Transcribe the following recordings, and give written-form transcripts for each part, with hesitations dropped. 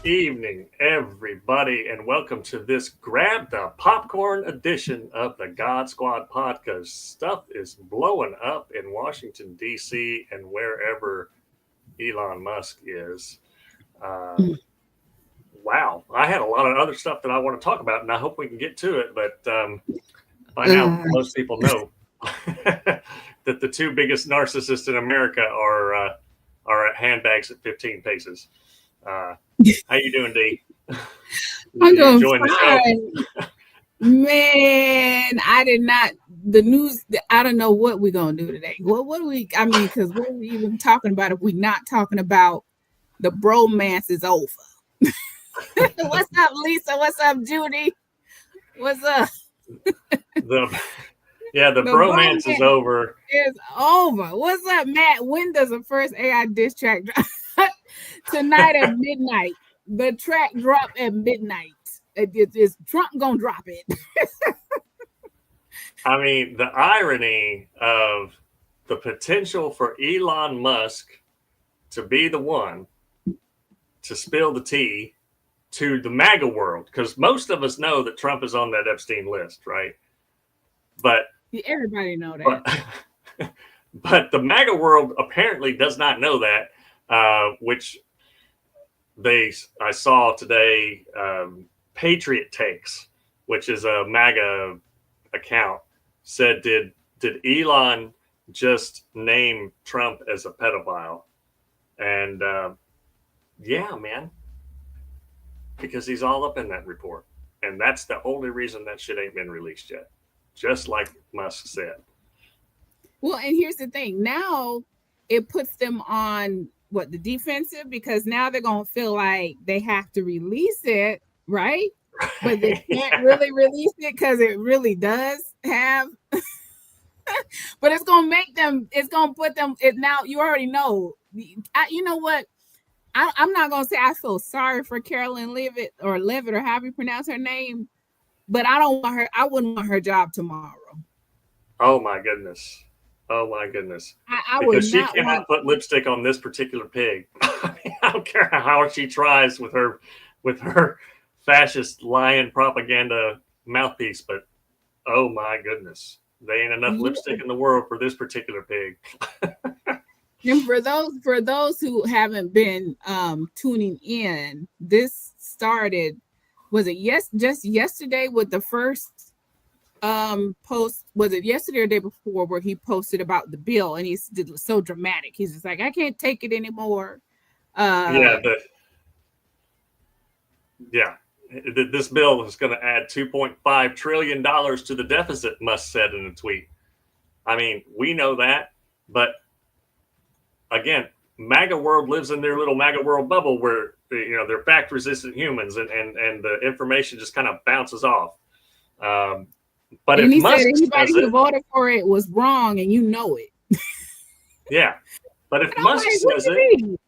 evening, everybody, and welcome to this Grab the Popcorn edition of the God Squad podcast. Stuff is blowing up in Washington, D.C., and wherever Elon Musk is. Wow, I had a lot of other stuff that I want to talk about, and I hope we can get to it, but by now, most people know that the two biggest narcissists in America are at handbags at 15 paces. How you doing, D? I'm doing fine. Man, I did not. The news. I don't know what we're gonna do today. What do we? I mean, because what are we even talking about if we're not talking about the bromance is over? What's up, Lisa? What's up, Judy? What's up? The bromance is over. It's over. What's up, Matt? When does the first AI diss track drop? Tonight at midnight. The track drop at midnight. Is Trump gonna drop it? I mean, the irony of the potential for Elon Musk to be the one to spill the tea to the MAGA world, because most of us know that Trump is on that Epstein list, right? But everybody know that. But the MAGA world apparently does not know that, which I saw today. Patriot Takes, which is a MAGA account, said, did Elon just name Trump as a pedophile? And yeah, man, because he's all up in that report, and that's the only reason that shit ain't been released yet, just like Musk said. Well, and here's the thing. Now it puts them on the defensive, because now they're gonna feel like they have to release it, right? But they can't really release it because it really does have. But it's gonna make them. It's gonna put them. Now you already know. You know what? I'm not gonna say I feel sorry for Carolyn Levitt or however you pronounce her name, but I don't want her. I wouldn't want her job tomorrow. Oh my goodness. I because she cannot put lipstick on this particular pig. I don't care how she tries with her fascist lion propaganda mouthpiece, but oh my goodness, there ain't enough lipstick in the world for this particular pig. And for those who haven't been tuning in, this started, was it just yesterday with the first post? Was it yesterday or the day before, where he posted about the bill, and he's so dramatic? He's just like, I can't take it anymore. This bill is going to add $2.5 trillion to the deficit, Musk said in a tweet. I mean, we know that, but again, MAGA world lives in their little MAGA world bubble where they're fact-resistant humans, and the information just kind of bounces off. But and if he Musk said anybody who voted for it was wrong, and you know it. Yeah, but if Musk says it,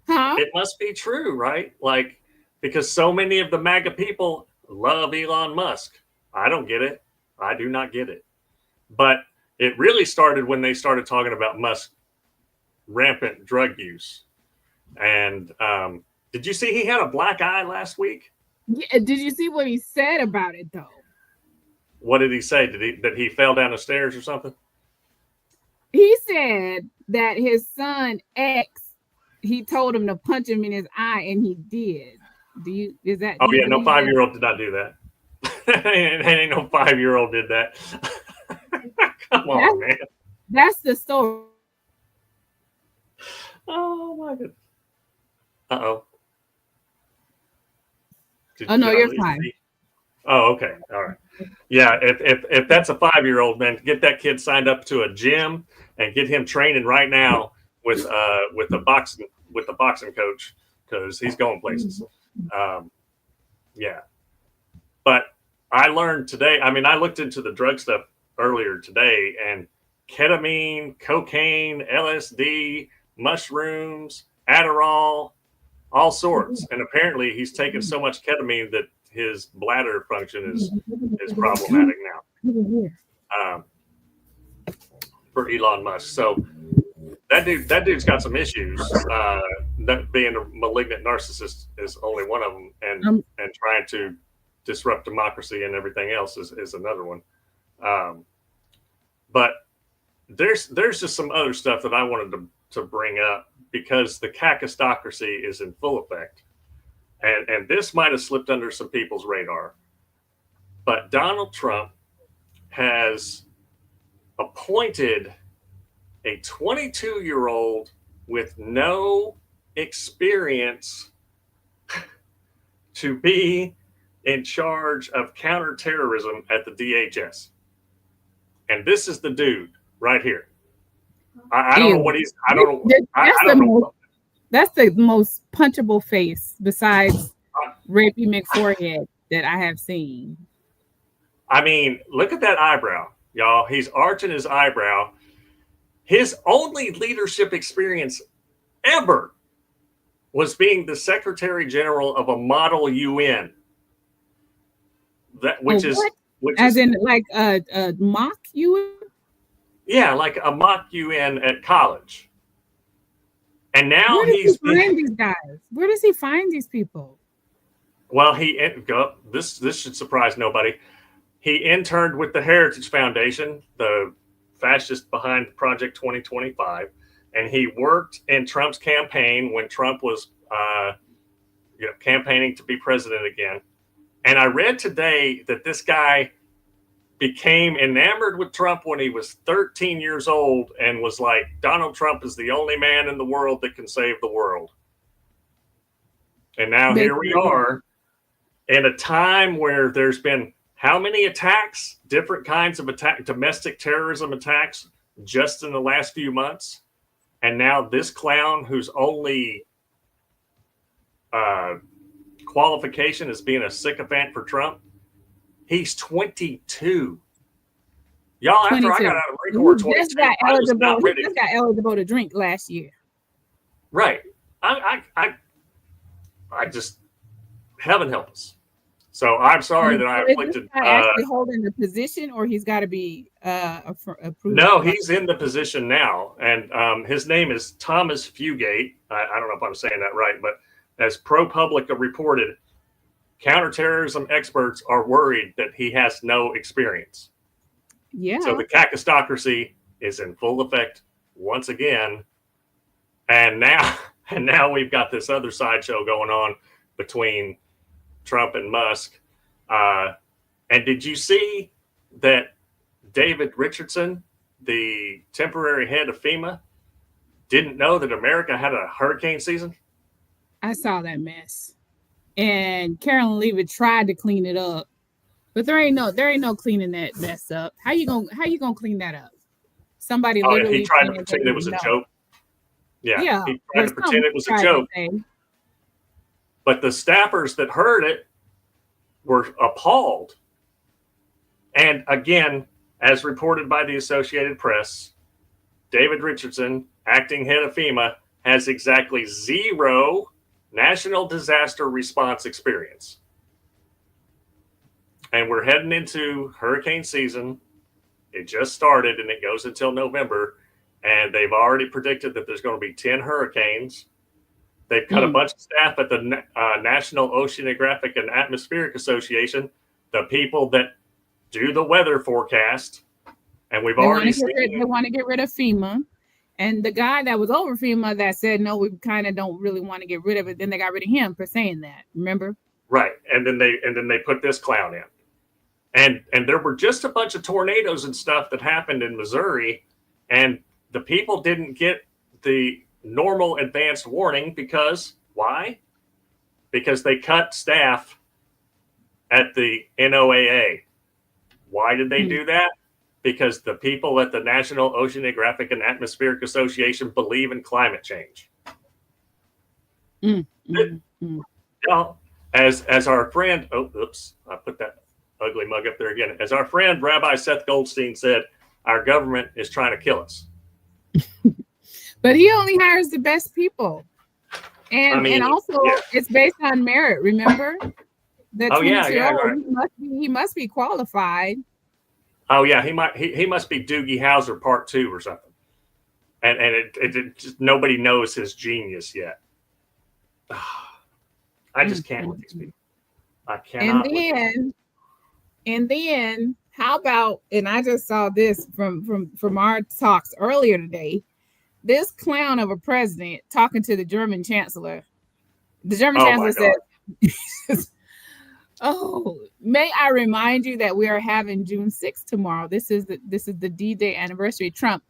it must be true, right? Like, because so many of the MAGA people love Elon Musk. I don't get it. I do not get it. But it really started when they started talking about Musk's rampant drug use. And did you see he had a black eye last week? Yeah. Did you see what he said about it, though? What did he say? That he fell down the stairs or something? He said that his son X, he told him to punch him in his eye, and he did. Is that? Oh yeah, no 5-year-old did not do that. Ain't no 5-year-old did that. Come on, man. That's the story. Oh my goodness. Uh-oh. Oh no, you're fine. Oh, okay. All right. Yeah, if that's a 5-year-old, then get that kid signed up to a gym and get him training right now with the boxing coach, because he's going places. Yeah. But I learned today, I looked into the drug stuff earlier today, and ketamine, cocaine, LSD, mushrooms, Adderall, all sorts. And apparently he's taken so much ketamine that his bladder function is problematic now for Elon Musk. So that dude's got some issues. being a malignant narcissist is only one of them, and trying to disrupt democracy and everything else is another one. But there's just some other stuff that I wanted to bring up, because the cacistocracy is in full effect. And this might have slipped under some people's radar. But Donald Trump has appointed a 22-year-old with no experience to be in charge of counterterrorism at the DHS. And this is the dude right here. I don't know what he's. I don't know. I don't know. That's the most punchable face besides Rapey McForehead that I have seen. I mean, look at that eyebrow, y'all. He's arching his eyebrow. His only leadership experience ever was being the Secretary General of a model UN. Which is like a mock UN? Yeah, like a mock UN at college. And now Where does he find these guys? Where does he find these people? Well, this should surprise nobody. He interned with the Heritage Foundation, the fascist behind Project 2025, and he worked in Trump's campaign when Trump was campaigning to be president again. And I read today that this guy became enamored with Trump when he was 13 years old and was like, Donald Trump is the only man in the world that can save the world. And now here we are in a time where there's been how many attacks, different kinds of domestic terrorism attacks just in the last few months. And now this clown whose only qualification is being a sycophant for Trump, he's 22. Y'all, after 22. I got out of Marine Corps, 22, just got eligible to drink last year. Right. I just, heaven help us. So I'm sorry that I afflicted. Actually holding the position, or he's got to be approved? No, he's in the position now, and his name is Thomas Fugate. I don't know if I'm saying that right, but as ProPublica reported, counterterrorism experts are worried that he has no experience. Yeah. So the cacistocracy is in full effect once again, and now we've got this other sideshow going on between Trump and Musk. And did you see that David Richardson, the temporary head of FEMA, didn't know that America had a hurricane season? I saw that mess. And Carolyn Leavitt tried to clean it up. But there ain't no cleaning that mess up. How you gonna clean that up? Somebody literally he tried to pretend it was a joke. Yeah. He tried to pretend it was a joke. But the staffers that heard it were appalled. And again, as reported by the Associated Press, David Richardson, acting head of FEMA, has exactly 0 national disaster response experience. And we're heading into hurricane season. It just started and it goes until November. And they've already predicted that there's going to be 10 hurricanes. They've cut a bunch of staff at the National Oceanographic and Atmospheric Association, the people that do the weather forecast. And we've already seen they want to get rid of FEMA. And the guy that was over FEMA that said, no, we kind of don't really want to get rid of it. Then they got rid of him for saying that. Remember? Right. And then they put this clown in. And there were just a bunch of tornadoes and stuff that happened in Missouri. And the people didn't get the normal advanced warning because why? Because they cut staff at the NOAA. Why did they do that? Because the people at the National Oceanographic and Atmospheric Association believe in climate change. As our friend, I put that ugly mug up there again. As our friend Rabbi Seth Goldstein said, our government is trying to kill us. But he only hires the best people. And also it's based on merit, remember? He must be qualified. Oh yeah, he must be Doogie Howser Part 2 or something. And it just nobody knows his genius yet. I just can't with these people. I cannot. And then how about, and I just saw this from our talks earlier today, this clown of a president talking to the German chancellor. The German chancellor said, "Oh, may I remind you that we are having June 6th tomorrow. This is the D-Day anniversary. Trump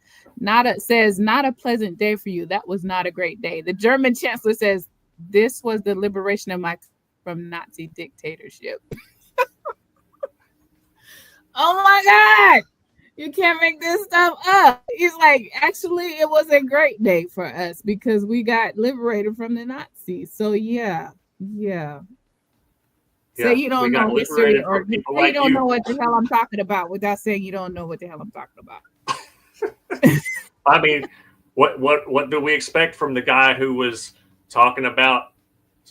says not a pleasant day for you. That was not a great day." The German chancellor says, "This was the liberation of my from Nazi dictatorship." Oh my God. You can't make this stuff up. He's like, actually, it was a great day for us because we got liberated from the Nazis. So yeah. So you don't know history, or you don't know what the hell I'm talking about without saying you don't know what the hell I'm talking about. I mean, what do we expect from the guy who was talking about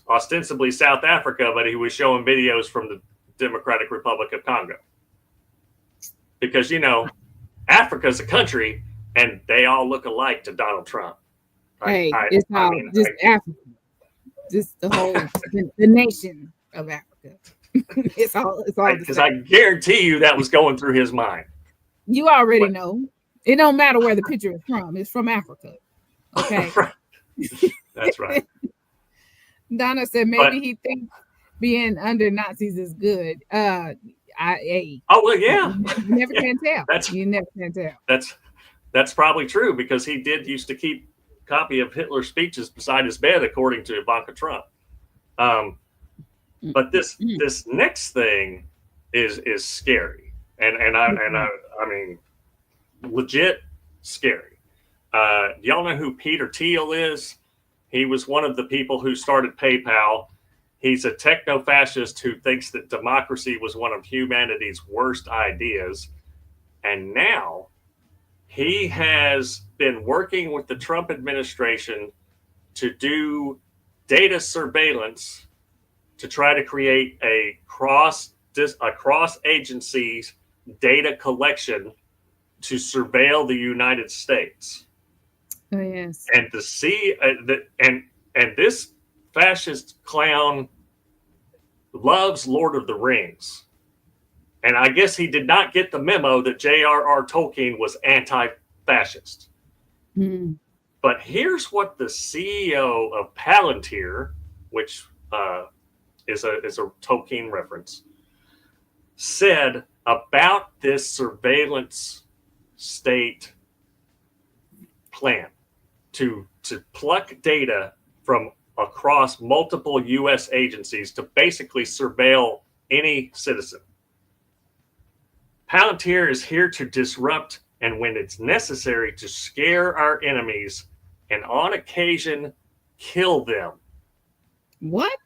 ostensibly South Africa, but he was showing videos from the Democratic Republic of Congo? Because, Africa's a country and they all look alike to Donald Trump. It's Africa. Just the whole, the nation of Africa. It's all because I guarantee you that was going through his mind. You already know. It don't matter where the picture is from. It's from Africa. Okay. That's right. Donna said maybe he thinks being under Nazis is good. Oh well, yeah. You never can tell. You never can tell. That's probably true because he did used to keep a copy of Hitler's speeches beside his bed, according to Ivanka Trump. But this next thing is scary, and I mean, legit scary. Do y'all know who Peter Thiel is? He was one of the people who started PayPal. He's a techno-fascist who thinks that democracy was one of humanity's worst ideas. And now he has been working with the Trump administration to do data surveillance to try to create a cross agencies data collection to surveil the United States. Oh yes. And to see and this fascist clown loves Lord of the Rings. And I guess he did not get the memo that J.R.R. Tolkien was anti-fascist. Mm. But here's what the CEO of Palantir, which is a Tolkien reference, said about this surveillance state plan to pluck data from across multiple U.S. agencies to basically surveil any citizen. Palantir is here to disrupt and, when it's necessary, to scare our enemies and on occasion kill them. What?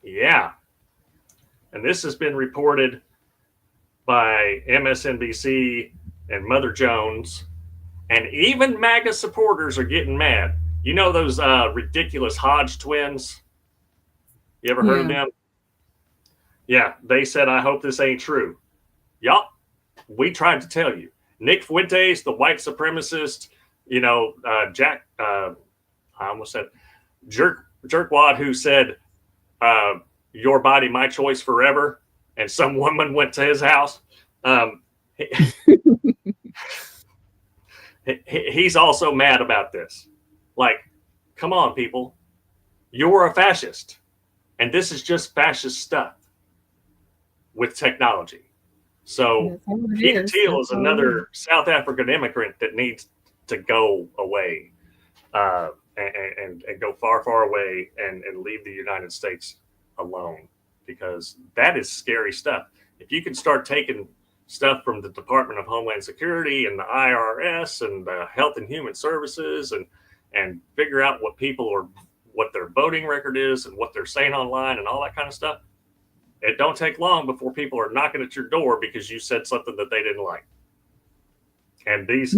Yeah. And this has been reported by MSNBC and Mother Jones, and even MAGA supporters are getting mad. You know those ridiculous Hodge twins? You ever heard of them? Yeah, they said, I hope this ain't true. Y'all, we tried to tell you. Nick Fuentes, the white supremacist, Jack, I almost said jerkwad, who said, your body, my choice forever. And some woman went to his house. He's also mad about this. Like, come on, people. You're a fascist. And this is just fascist stuff with technology. So Peter Thiel is another South African immigrant that needs to go away and go far, far away and leave the United States alone, because that is scary stuff. If you can start taking stuff from the Department of Homeland Security and the IRS and the Health and Human Services and figure out what their voting record is and what they're saying online and all that kind of stuff, it don't take long before people are knocking at your door because you said something that they didn't like. And these,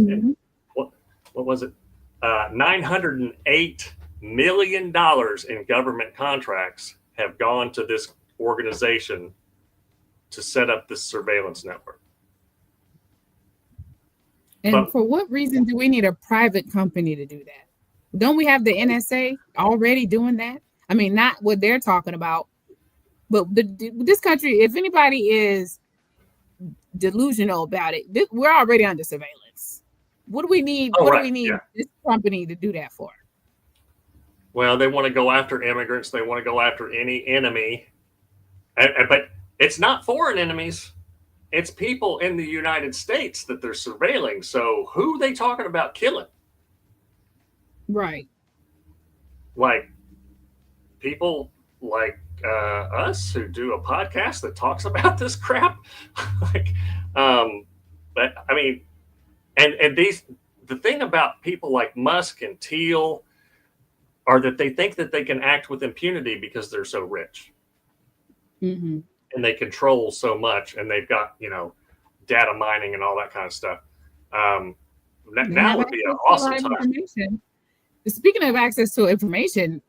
what was it? $908 million in government contracts have gone to this organization to set up this surveillance network. And for what reason do we need a private company to do that? Don't we have the NSA already doing that? I mean, not what they're talking about, but this country, if anybody is delusional about it, we're already under surveillance. What do we need? Oh, What do right. we need Yeah. this company to do that for? Well, they want to go after immigrants. They want to go after any enemy. But it's not foreign enemies. It's people in the United States that they're surveilling. So who are they talking about killing? Right. Like people like us who do a podcast that talks about this crap. like, but I mean, and the thing about people like Musk and Teal are that they think that they can act with impunity because they're so rich. Mm-hmm. And they control so much, and they've got data mining and all that kind of stuff. Now would be an awesome time. Speaking of access to information,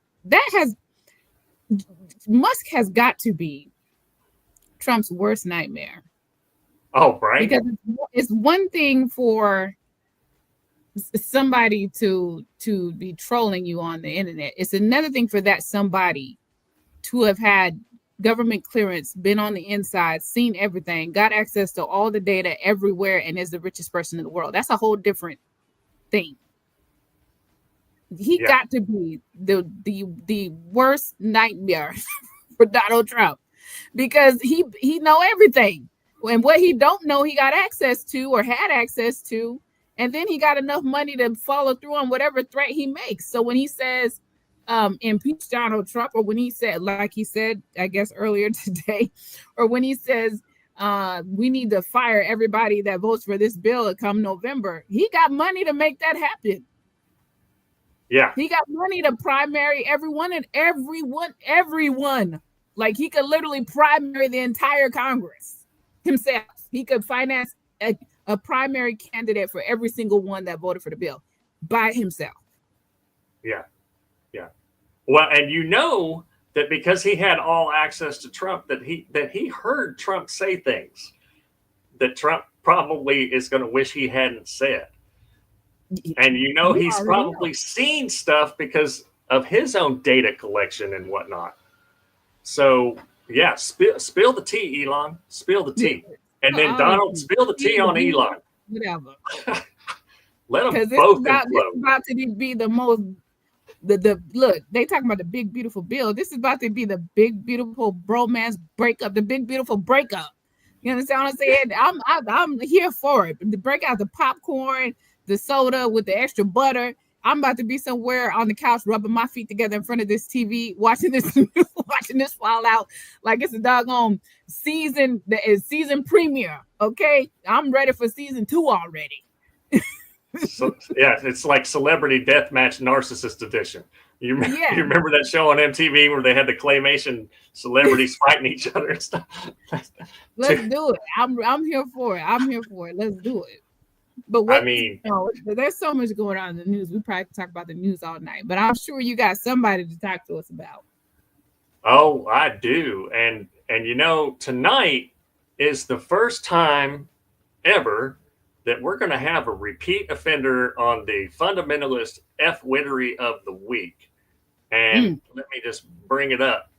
Musk has got to be Trump's worst nightmare. Oh, right. Because it's one thing for somebody to be trolling you on the internet. It's another thing for that somebody to have had government clearance, been on the inside, seen everything, got access to all the data everywhere, and is the richest person in the world. That's a whole different thing. He got to be the worst nightmare for Donald Trump, because he know everything, and what he don't know, he got access to or had access to, and then he got enough money to follow through on whatever threat he makes. So when he says impeach Donald Trump, or when he said, like he said, I guess earlier today, or when he says we need to fire everybody that votes for this bill come November, he got money to make that happen. Yeah, he got money to primary everyone. Like, he could literally primary the entire Congress himself. He could finance a primary candidate for every single one that voted for the bill by himself. Yeah. Well, and that because he had all access to Trump, that he heard Trump say things that Trump probably is going to wish he hadn't said. And he's probably seen stuff because of his own data collection and whatnot. So yeah, spill the tea, Elon. Spill the tea. And then Donald, spill the tea on Elon. Whatever. Let them both implode. This is about to be the most look, they talking about the big beautiful bill. This is about to be the big beautiful bromance breakup, the big beautiful breakup. You understand what I'm saying? I'm here for it. To break out the popcorn, the soda with the extra butter. I'm about to be somewhere on the couch rubbing my feet together in front of this TV, watching this fall out like it's a doggone season premiere. Okay, I'm ready for season 2 already. So, yeah, it's like Celebrity Deathmatch Narcissist Edition. You remember that show on MTV where they had the claymation celebrities fighting each other and stuff? Let's do it. I'm here for it. Let's do it. But there's so much going on in the news. We probably could talk about the news all night, but I'm sure you got somebody to talk to us about. Oh, I do. And tonight is the first time ever that we're going to have a repeat offender on the fundamentalist F-wittery of the week. And let me just bring it up.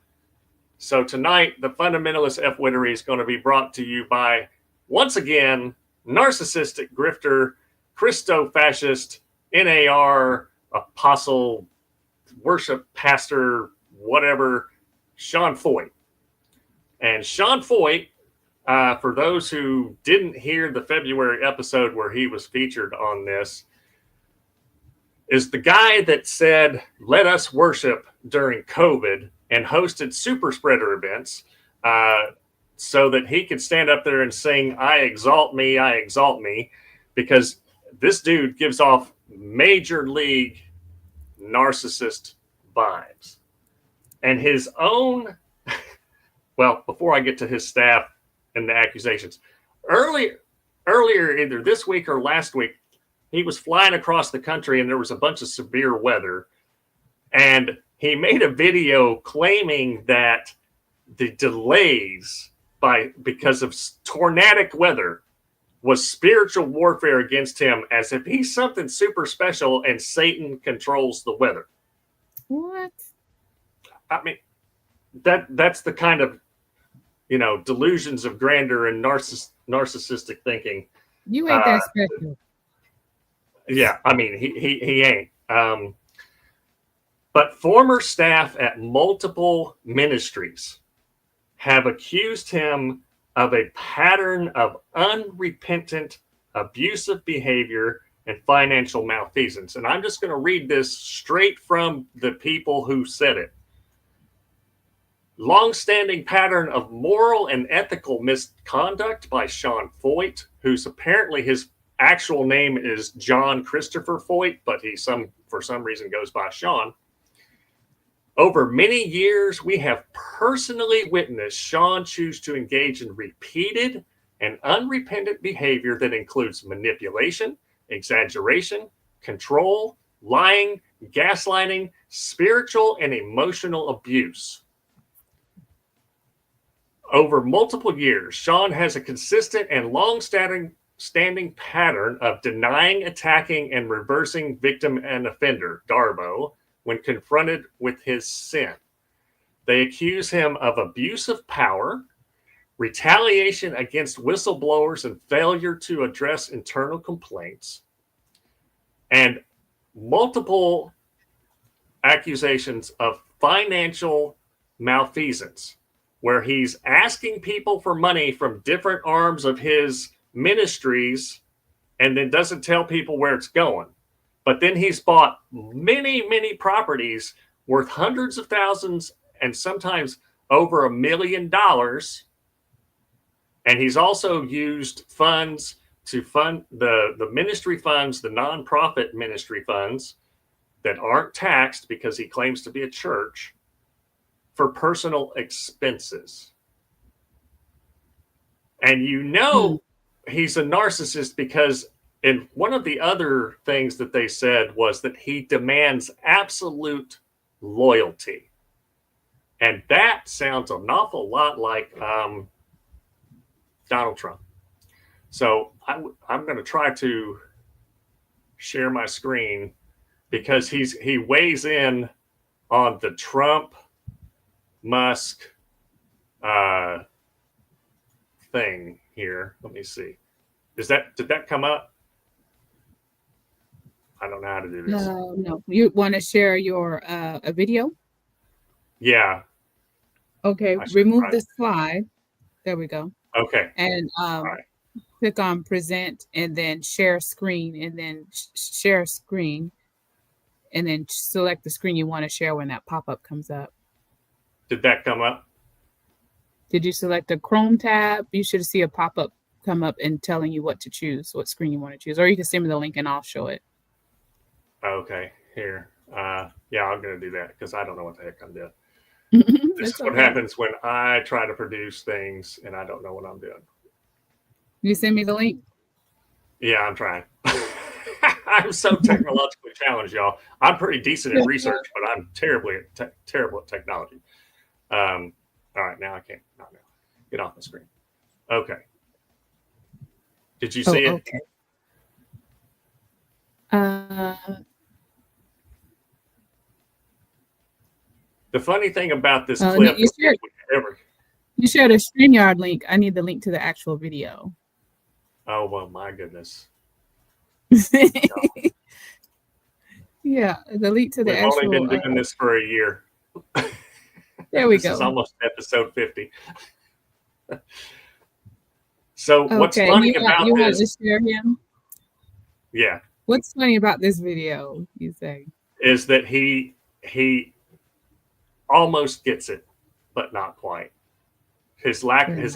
So tonight, the fundamentalist F-wittery is going to be brought to you by, once again, narcissistic grifter, Christo-fascist, NAR, apostle, worship pastor, whatever, Sean Foyt. And Sean Foyt, for those who didn't hear the February episode where he was featured on this, is the guy that said, let us worship during COVID, and hosted super spreader events so that he could stand up there and sing, I exalt me, because this dude gives off major league narcissist vibes. And his own, well, before I get to his staff and the accusations, earlier either this week or last week, he was flying across the country and there was a bunch of severe weather, and he made a video claiming that the delays because of tornadic weather was spiritual warfare against him, as if he's something super special and Satan controls the weather. What? I mean, that's the kind of, delusions of grandeur and narcissistic thinking. You ain't that special. Yeah, I mean, he ain't. But former staff at multiple ministries have accused him of a pattern of unrepentant, abusive behavior and financial malfeasance. And I'm just going to read this straight from the people who said it. Long-standing pattern of moral and ethical misconduct by Sean Foyt, who's apparently his actual name is John Christopher Foyt, but he for some reason goes by Sean. Over many years, we have personally witnessed Sean choose to engage in repeated and unrepentant behavior that includes manipulation, exaggeration, control, lying, gaslighting, spiritual and emotional abuse. Over multiple years, Sean has a consistent and long-standing pattern of denying, attacking, and reversing victim and offender, Darbo, when confronted with his sin. They accuse him of abuse of power, retaliation against whistleblowers, and failure to address internal complaints, and multiple accusations of financial malfeasance, where he's asking people for money from different arms of his ministries and then doesn't tell people where it's going. But then he's bought many, many properties worth hundreds of thousands and sometimes over $1 million. And he's also used funds to fund the ministry funds, the nonprofit ministry funds that aren't taxed because he claims to be a church, for personal expenses. And he's a narcissist because and one of the other things that they said was that he demands absolute loyalty. And that sounds an awful lot like Donald Trump. So I'm going to try to share my screen because he weighs in on the Trump Musk thing here. Let me see. Did that come up? I don't know how to do this. No. You want to share your a video? Yeah. Okay. Remove the slide. There we go. Okay. And right. Click on present and then share screen and then share screen and then select the screen you want to share when that pop-up comes up. Did that come up? Did you select a Chrome tab? You should see a pop-up come up and telling you what to choose, what screen you want to choose. Or you can send me the link and I'll show it. Okay, here. Yeah, I'm going to do that because I don't know what the heck I'm doing. This is what happens when I try to produce things and I don't know what I'm doing. You send me the link? Yeah, I'm trying. I'm so technologically challenged, y'all. I'm pretty decent at research, but I'm terrible at technology. All right, now I can't. Not now. Get off the screen. Okay. Did you see it? Okay. The funny thing about this clip, you shared a StreamYard link. I need the link to the actual video. Oh, well, my goodness. Yeah, the link to the actual. We've only been doing this for a year. There we go. This is almost episode 50. So what's funny about you this? Want to share him? Yeah. What's funny about this video, you say? Is that he almost gets it, but not quite. His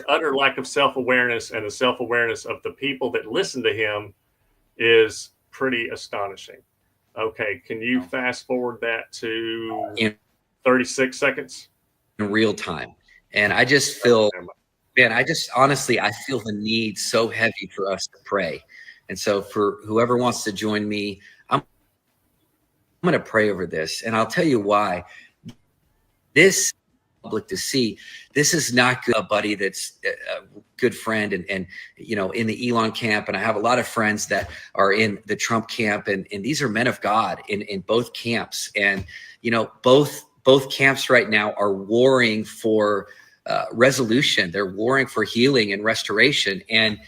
utter lack of self-awareness and the self-awareness of the people that listen to him is pretty astonishing. Okay, can you fast forward that to 36 seconds? In real time. And I just feel, man, I feel the need so heavy for us to pray. And so for whoever wants to join me, I'm going to pray over this. And I'll tell you why. This public to see. This is not good. A buddy that's a good friend and in the Elon camp, and I have a lot of friends that are in the Trump camp, and these are men of God in both camps, and both camps right now are warring for resolution. They're warring for healing and restoration, and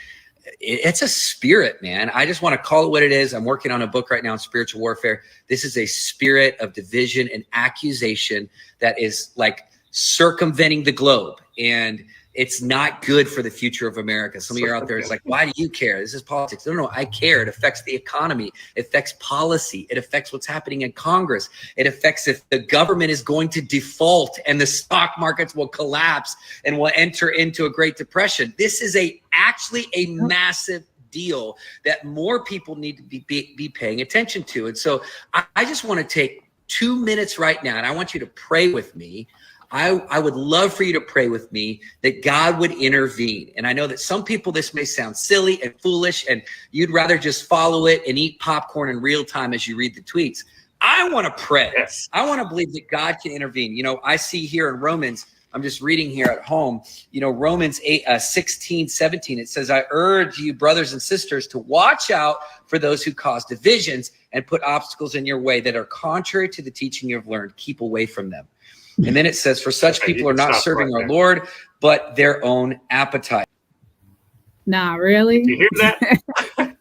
it's a spirit, man. I just want to call it what it is. I'm working on a book right now on spiritual warfare. This is a spirit of division and accusation that is like circumventing the globe, and it's not good for the future of America. Some of you are out there, it's like, why do you care? This is politics. No, I care. It affects the economy. It affects policy. It affects what's happening in Congress. It affects if the government is going to default and the stock markets will collapse and will enter into a Great Depression. This is actually a massive deal that more people need to be paying attention to. And so I just want to take 2 minutes right now, and I want you to pray with me. I would love for you to pray with me that God would intervene. And I know that some people, this may sound silly and foolish, and you'd rather just follow it and eat popcorn in real time as you read the tweets. I want to pray. Yes. I want to believe that God can intervene. I see here in Romans, I'm just reading here at home, Romans 16:17, it says, I urge you, brothers and sisters, to watch out for those who cause divisions and put obstacles in your way that are contrary to the teaching you have learned. Keep away from them. And then it says, for such people are not serving our Lord, but their own appetite. Nah, really? You hear that?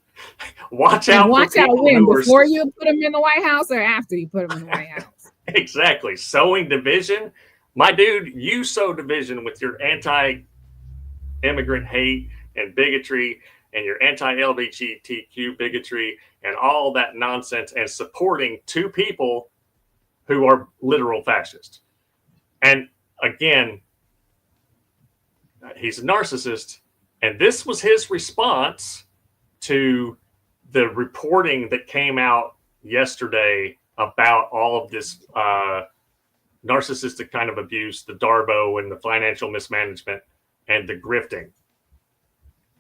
Watch out. Watch out when? Before you put them in the White House or after you put them in the White House? Exactly. Sowing division. My dude, you sow division with your anti-immigrant hate and bigotry and your anti-LGBTQ bigotry and all that nonsense, and supporting two people who are literal fascists. And again, he's a narcissist. And this was his response to the reporting that came out yesterday about all of this narcissistic kind of abuse, the Darbo and the financial mismanagement and the grifting.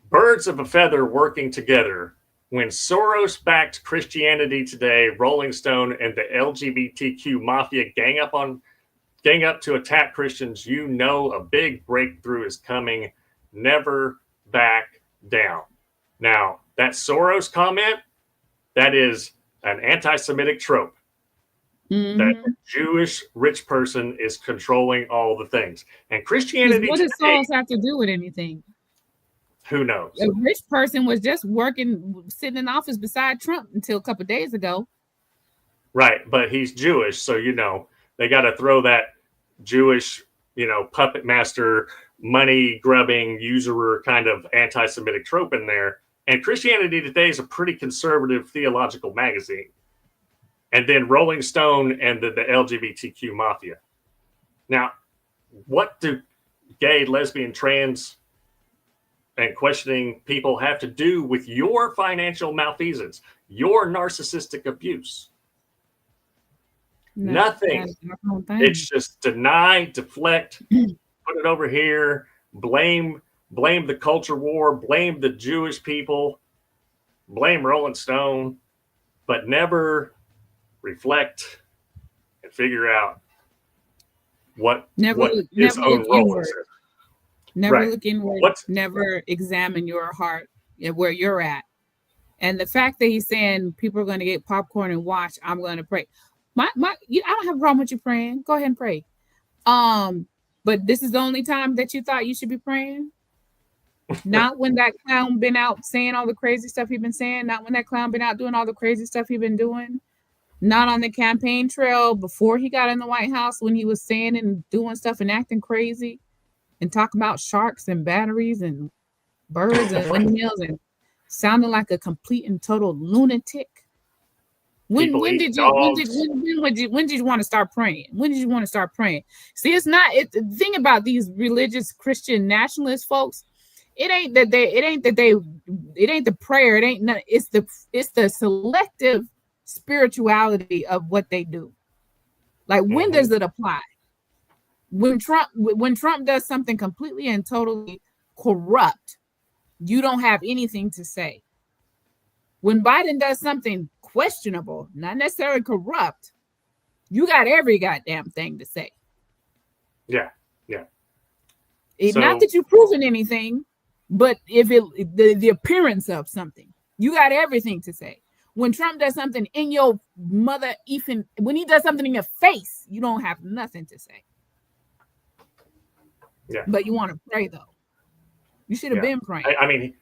Birds of a feather working together. When Soros-backed Christianity Today, Rolling Stone, and the LGBTQ mafia gang up to attack Christians, a big breakthrough is coming. Never back down. Now, that Soros comment, that is an anti-Semitic trope. Mm-hmm. That a Jewish rich person is controlling all the things. And Christianity What does Soros have to do with anything? Who knows? A rich person was just sitting in office beside Trump until a couple of days ago. Right, but he's Jewish, so they got to throw that Jewish, puppet master, money grubbing, usurer kind of anti-Semitic trope in there. And Christianity Today is a pretty conservative theological magazine. And then Rolling Stone and the LGBTQ mafia. Now, what do gay, lesbian, trans, and questioning people have to do with your financial malfeasance, your narcissistic abuse? Nothing. It's just deny, deflect, put it over here, blame the culture war, blame the Jewish people, blame Rolling Stone, but never reflect and figure out what his own role is. Never look inward. Never examine your heart and where you're at. And the fact that he's saying people are going to get popcorn and watch, I'm going to pray. I don't have a problem with you praying. Go ahead and pray. But this is the only time that you thought you should be praying. Not when that clown been out saying all the crazy stuff he's been saying. Not when that clown been out doing all the crazy stuff he's been doing. Not on the campaign trail before he got in the White House when he was saying and doing stuff and acting crazy and talking about sharks and batteries and birds and windmills and sounding like a complete and total lunatic. When did you want to start praying? When did you want to start praying? See, the thing about these religious Christian nationalist folks, it ain't the prayer, it's the selective spirituality of what they do. Like, when does it apply? When Trump does something completely and totally corrupt, you don't have anything to say. When Biden does something questionable, not necessarily corrupt, you got every goddamn thing to say. Yeah. Yeah. Not that you've proven anything, but if the appearance of something, you got everything to say. When Trump does something in your mother, even when he does something in your face, you don't have nothing to say. Yeah. But you want to pray though. You should have been praying. I mean,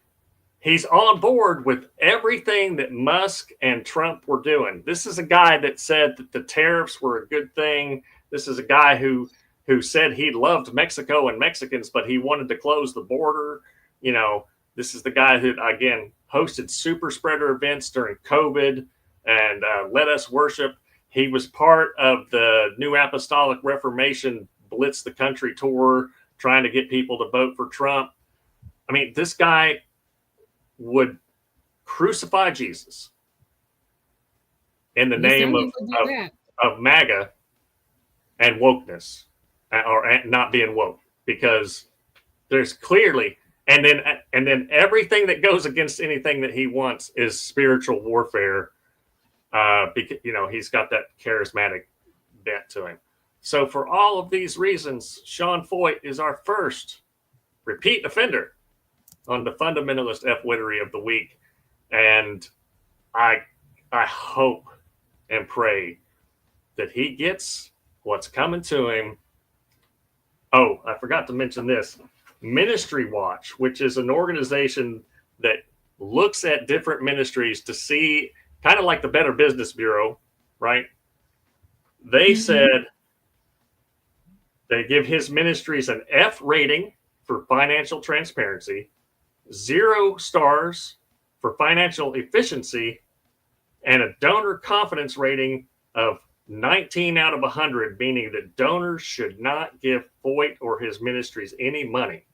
he's on board with everything that Musk and Trump were doing. This is a guy that said that the tariffs were a good thing. This is a guy who said he loved Mexico and Mexicans, but he wanted to close the border. You know, this is the guy who, again, hosted super spreader events during COVID and let us worship. He was part of the New Apostolic Reformation Blitz the Country tour, trying to get people to vote for Trump. I mean, this guy would crucify Jesus in the name of MAGA and wokeness, or not being woke, because there's clearly, and then everything that goes against anything that he wants is spiritual warfare. Because, you know, he's got that charismatic bent to him. So for all of these reasons, Sean Foyt is our first repeat offender on the fundamentalist F-wittery of the week. And I hope and pray that he gets what's coming to him. Oh, I forgot to mention this. Ministry Watch, which is an organization that looks at different ministries to see, kind of like the Better Business Bureau, right? They said they give his ministries an F rating for financial transparency, 0 stars for financial efficiency, and a donor confidence rating of 19 out of 100, meaning that donors should not give Foyt or his ministries any money.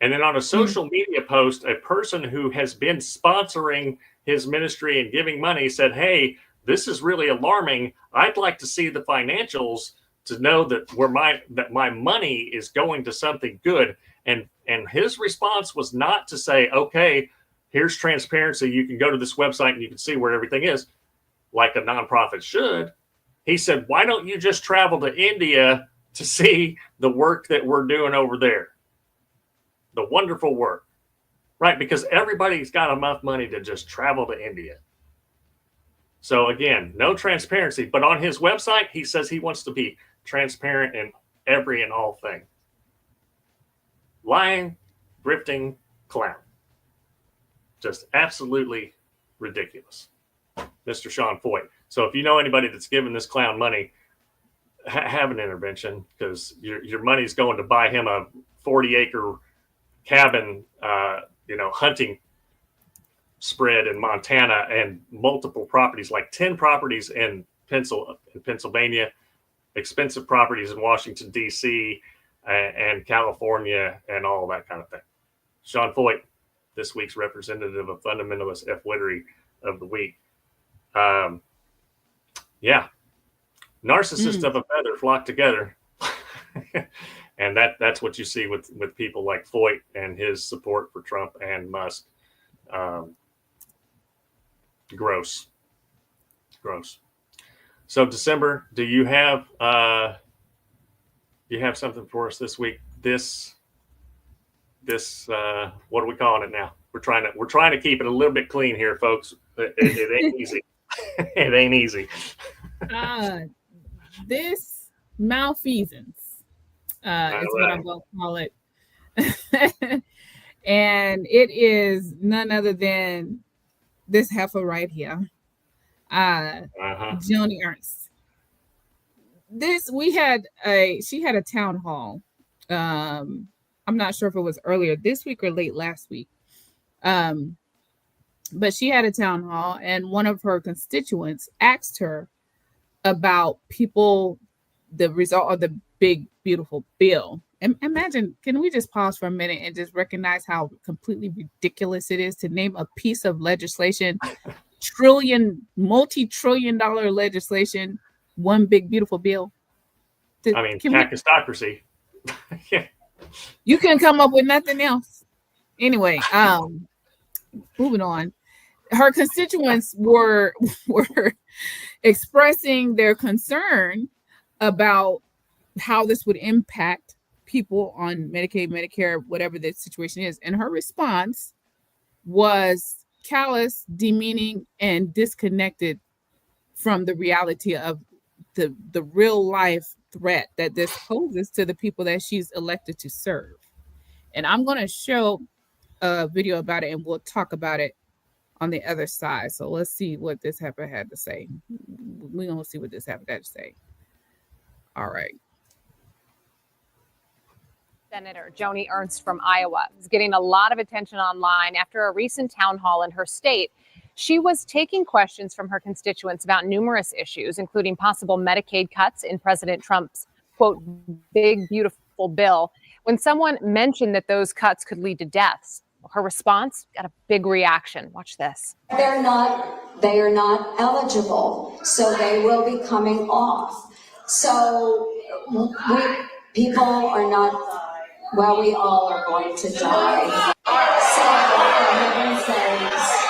And then on a social media post, a person who has been sponsoring his ministry and giving money said, "Hey, this is really alarming. I'd like to see the financials to know that my money is going to something good." And his response was not to say, "Okay, here's transparency. You can go to this website and you can see where everything is," like a nonprofit should. He said, "Why don't you just travel to India to see the work that we're doing over there? The wonderful work," right? Because everybody's got enough money to just travel to India. So again, no transparency, but on his website, he says he wants to be transparent in every and all thing. Lying, grifting, clown. Just absolutely ridiculous. Mr. Sean Foyt. So if you know anybody that's giving this clown money, have an intervention, because your money's going to buy him a 40-acre cabin, hunting spread in Montana, and multiple properties, like 10 properties in Pennsylvania, expensive properties in Washington, D.C., and California, and all that kind of thing. Sean Foyt, this week's representative of fundamentalist F-wittery of the week. Narcissists of a feather flock together. And that's what you see with people like Foyt and his support for Trump and Musk. Gross. So Desimber, do you have something for us this week? This what are we calling it now? We're trying to keep it a little bit clean here, folks. It ain't easy. It ain't easy. This malfeasance is what I'm going to call it. And it is none other than this heifer right here, Joni Ernst. She had a town hall. I'm not sure if it was earlier this week or late last week. But she had a town hall, and one of her constituents asked her about the result of the big, beautiful bill. And imagine, can we just pause for a minute and just recognize how completely ridiculous it is to name a piece of legislation, multi-trillion-dollar legislation, one big, beautiful bill? Cacostocracy. Yeah. You can come up with nothing else. Anyway, moving on. Her constituents were expressing their concern about how this would impact people on Medicaid, Medicare, whatever the situation is. And her response was callous, demeaning, and disconnected from the reality of the real life threat that this poses to the people that she's elected to serve. And I'm going to show a video about it, and we'll talk about it on the other side. So let's see what this heifer had to say. We're going to see what this heifer had to say. All right. Senator Joni Ernst from Iowa is getting a lot of attention online after a recent town hall in her state. She was taking questions from her constituents about numerous issues, including possible Medicaid cuts in President Trump's, quote, big, beautiful bill. When someone mentioned that those cuts could lead to deaths, her response got a big reaction. Watch this. They are not eligible, so they will be coming off. So people are not, well, we all are going to die. So for heaven's sakes.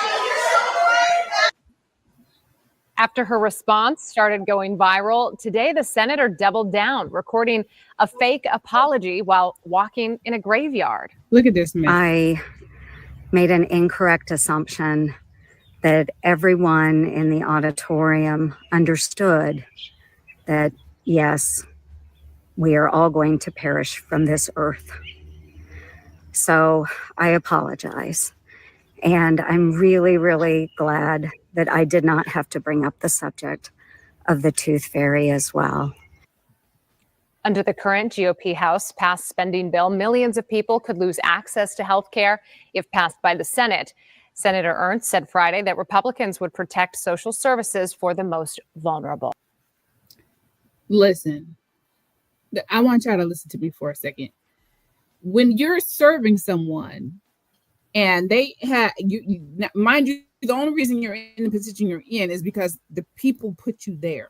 After her response started going viral, today the senator doubled down, recording a fake apology while walking in a graveyard. Look at this, man. I made an incorrect assumption that everyone in the auditorium understood that, yes, we are all going to perish from this earth. So I apologize. And I'm really, really glad that I did not have to bring up the subject of the tooth fairy as well. Under the current GOP House passed spending bill, millions of people could lose access to health care if passed by the Senate. Senator Ernst said Friday that Republicans would protect social services for the most vulnerable. Listen, I want y'all to listen to me for a second. When you're serving someone and they have, mind you, the only reason you're in the position you're in is because the people put you there.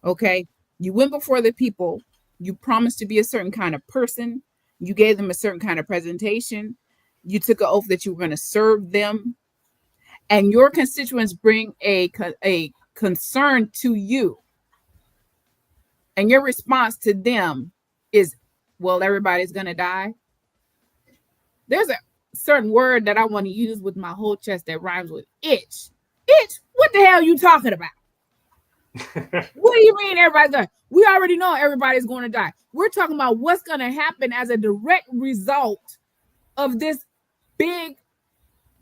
Okay? You went before the people. You promised to be a certain kind of person. You gave them a certain kind of presentation. You took an oath that you were going to serve them. And your constituents bring a concern to you. And your response to them is, well, everybody's going to die. There's a certain word that I want to use with my whole chest that rhymes with itch. Itch? What the hell are you talking about? What do you mean everybody's going? We already know everybody's going to die. We're talking about what's going to happen as a direct result of this big,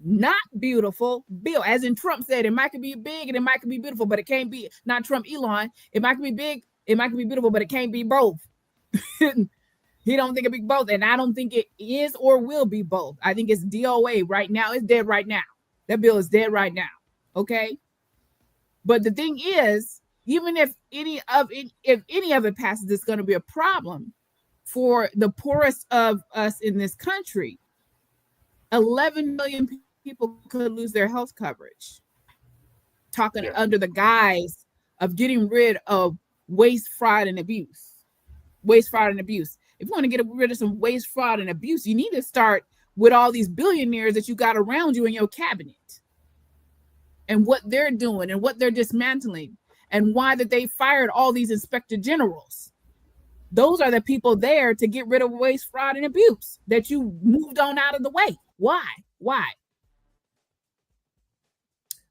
not beautiful bill. As in Trump said, it might could be big and it might could be beautiful, but it can't be, not Trump, Elon. It might could be big, it might could be beautiful, but it can't be both. He don't think it be both, and I don't think it is or will be both. I think it's DOA right now. It's dead right now. That bill is dead right now. Okay. But the thing is, even if any of it passes, it's going to be a problem for the poorest of us in this country. 11 million people could lose their health coverage. Talking under the guise of getting rid of waste, fraud, and abuse. Waste, fraud, and abuse. If you want to get rid of some waste, fraud, and abuse, you need to start with all these billionaires that you got around you in your cabinet and what they're doing and what they're dismantling and why that they fired all these inspector generals. Those are the people there to get rid of waste, fraud, and abuse that you moved on out of the way. Why?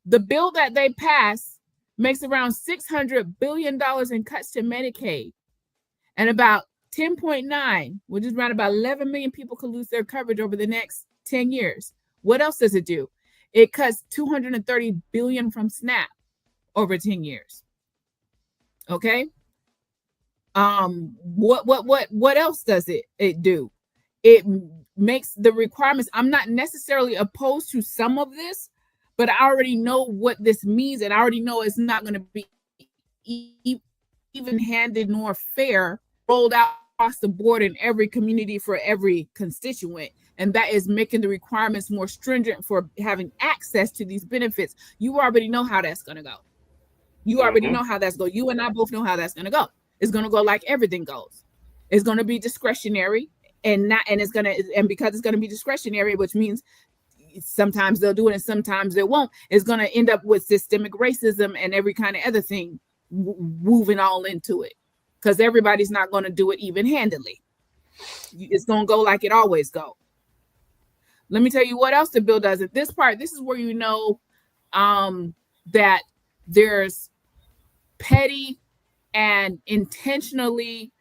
The bill that they passed makes around $600 billion in cuts to Medicaid, and about 10.9, which is around about 11 million people could lose their coverage over the next 10 years. What else does it do? It cuts $230 billion from SNAP over 10 years. Okay. What else does it do? It makes the requirements. I'm not necessarily opposed to some of this, but I already know what this means, and I already know it's not going to be even-handed nor fair, rolled out across the board in every community for every constituent. And that is making the requirements more stringent for having access to these benefits. You already know how that's going to go. You already know how that's going. You and I both know how that's going to go. It's going to go like everything goes. It's going to be discretionary, and because it's going to be discretionary, which means sometimes they'll do it and sometimes they won't. It's going to end up with systemic racism and every kind of other thing woven all into it. because everybody's not going to do it even-handedly. It's going to go like it always go. Let me tell you what else the bill does. At this part, this is where you know that there's petty and intentionally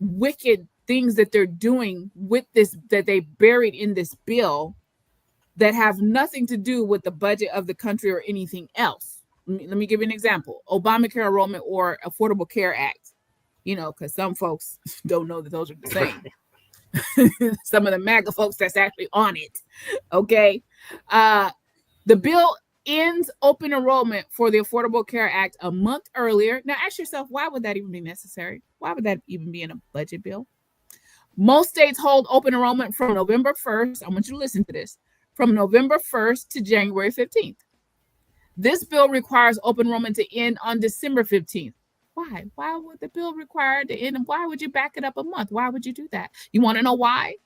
wicked things that they're doing with this, that they buried in this bill, that have nothing to do with the budget of the country or anything else. Let me give you an example. Obamacare enrollment or Affordable Care Act, you know, because some folks don't know that those are the same. Some of the MAGA folks that's actually on it. Okay. The bill ends open enrollment for the Affordable Care Act a month earlier. Now ask yourself, why would that even be necessary? Why would that even be in a budget bill? Most states hold open enrollment from November 1st. I want you to listen to this. From November 1st to January 15th. This bill requires open enrollment to end on December 15th. Why? Why would the bill require to end? Why would you back it up a month? Why would you do that? You want to know why?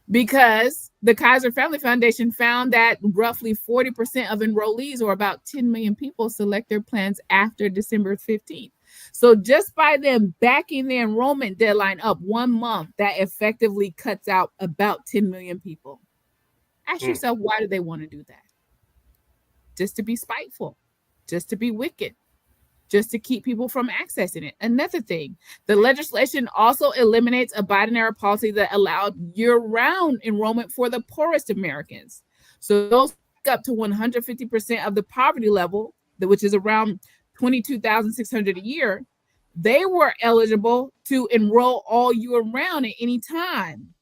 Because the Kaiser Family Foundation found that roughly 40% of enrollees, or about 10 million people, select their plans after December 15th. So just by them backing the enrollment deadline up 1 month, that effectively cuts out about 10 million people. Ask yourself, why do they want to do that? Just to be spiteful, just to be wicked, just to keep people from accessing it. Another thing, the legislation also eliminates a Biden-era policy that allowed year-round enrollment for the poorest Americans. So those up to 150% of the poverty level, which is around $22,600 a year, they were eligible to enroll all year round at any time.